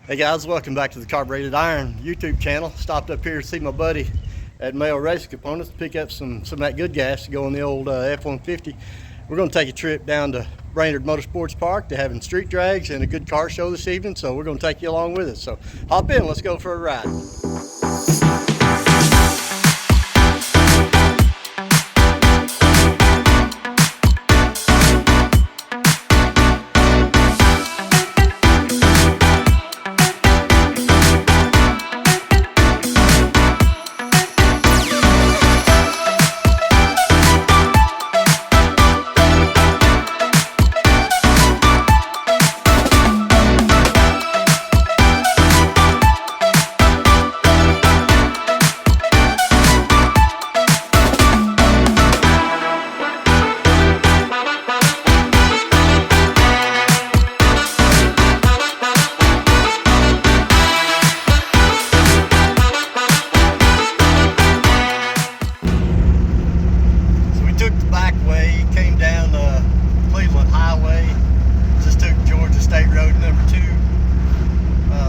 Hey guys, welcome back to the Carbureted Iron YouTube channel. Stopped up here to see my buddy at Mail Racing Components to pick up some of that good gas to go on the old F-150. We're going to take a trip down to Brainerd Motorsports Park. They're having street drags and a good car show this evening, so we're going to take you along with us. So hop in, let's go for a ride.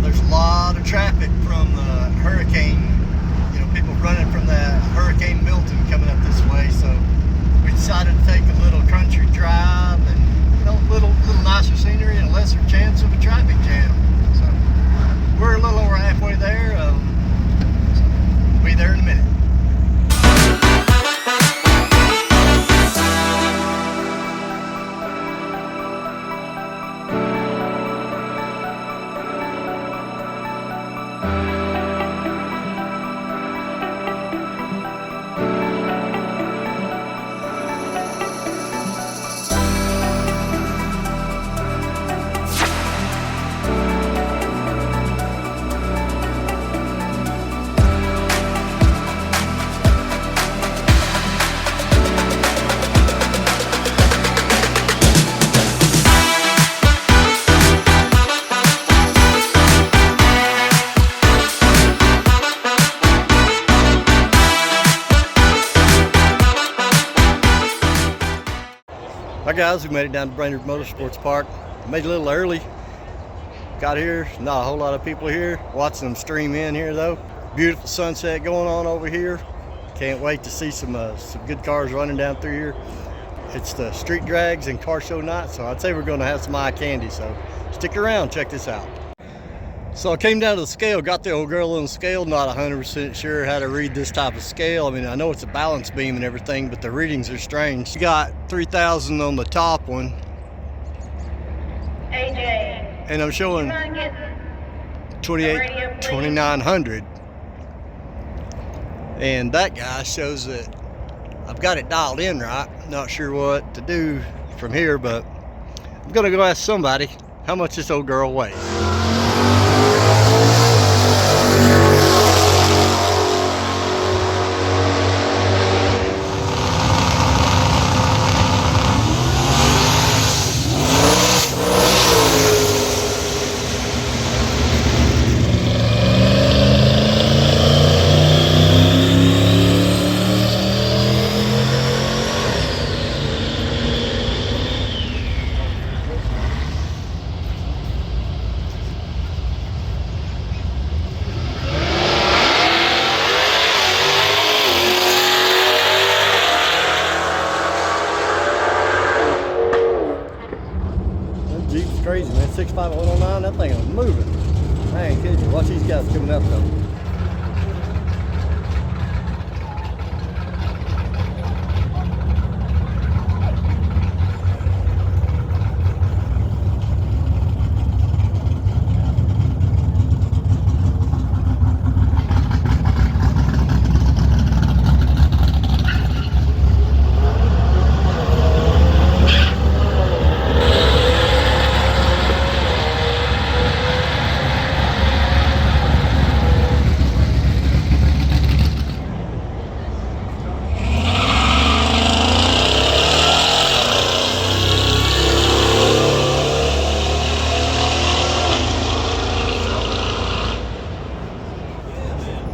There's a lot of traffic from the hurricane, people running from that Hurricane Milton coming up this way, so we decided to take a little country drive and a little nicer scenery and a lesser chance of a traffic jam. So we're a little over halfway there, so we'll be there in a minute. Hi guys, we made it down to Brainerd Motorsports Park. Made it a little early. Got here, not a whole lot of people here. Watching them stream in here though. Beautiful sunset going on over here. Can't wait to see some good cars running down through here. It's the street drags and car show night, so I'd say we're going to have some eye candy. So stick around, check this out. So I came down to the scale, got the old girl on the scale, not 100% sure how to read this type of scale. I mean, I know it's a balance beam and everything, but the readings are strange. You got 3,000 on the top one. AJ. And I'm showing 2,900. And that guy shows that I've got it dialed in right. Not sure what to do from here, but I'm gonna go ask somebody how much this old girl weighs. Jeep's crazy, man. 65109, that thing is moving. I ain't kidding you. Watch these guys coming up though.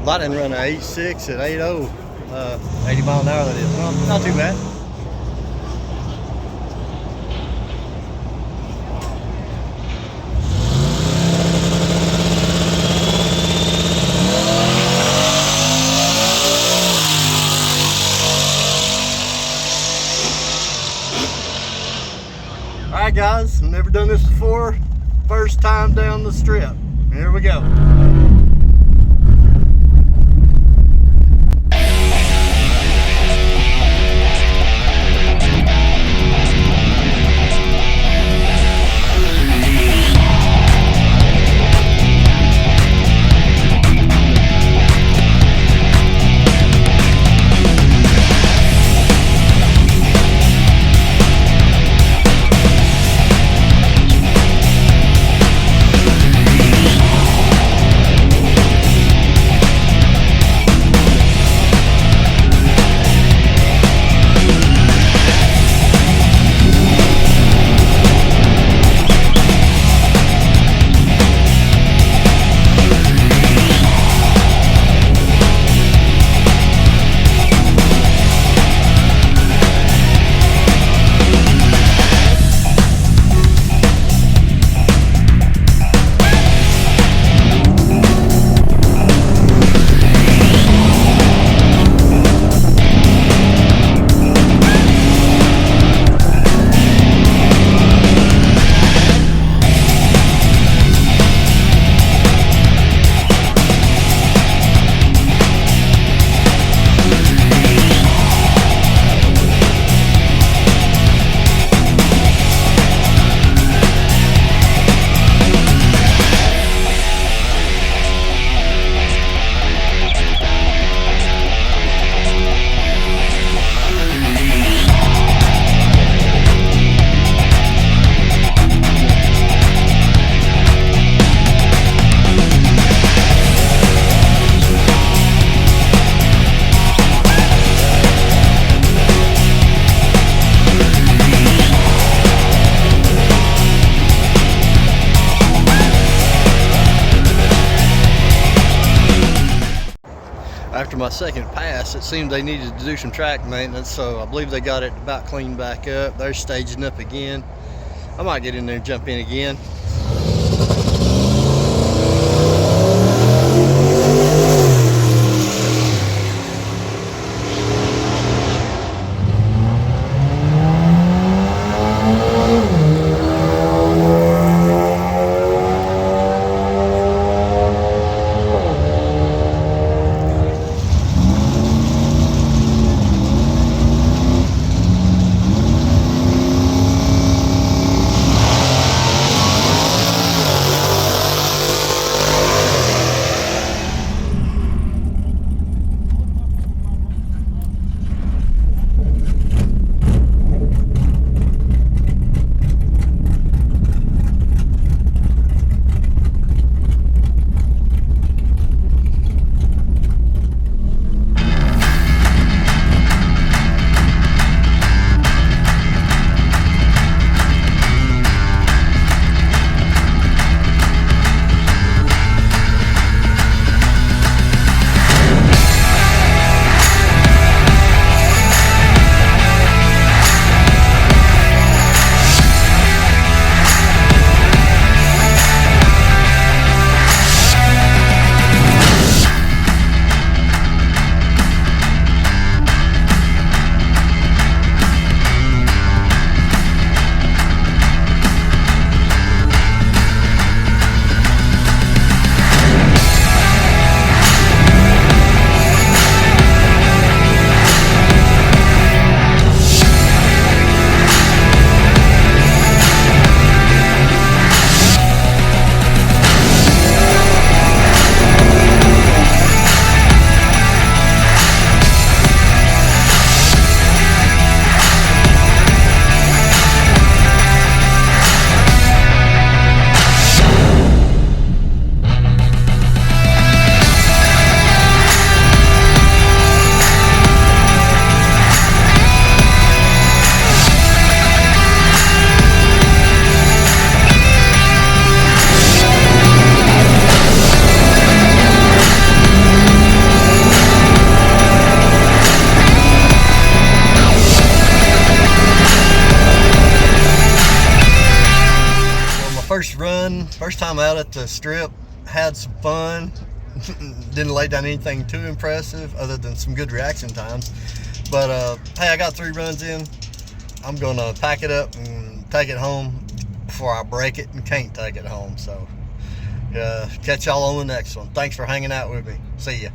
Lightning run an 8.6 at 8.0, 80 mile an hour that is. Not too bad. first time down the strip. Here we go. After my second pass, it seemed they needed to do some track maintenance, so I believe they got it about cleaned back up. They're staging up again. I might get in there and jump in again. First time out at the strip, had some fun. Didn't lay down anything too impressive other than some good reaction times. But hey, I got 3 runs in. I'm gonna pack it up and take it home before I break it and can't take it home. So catch y'all on the next one. Thanks for hanging out with me. See ya.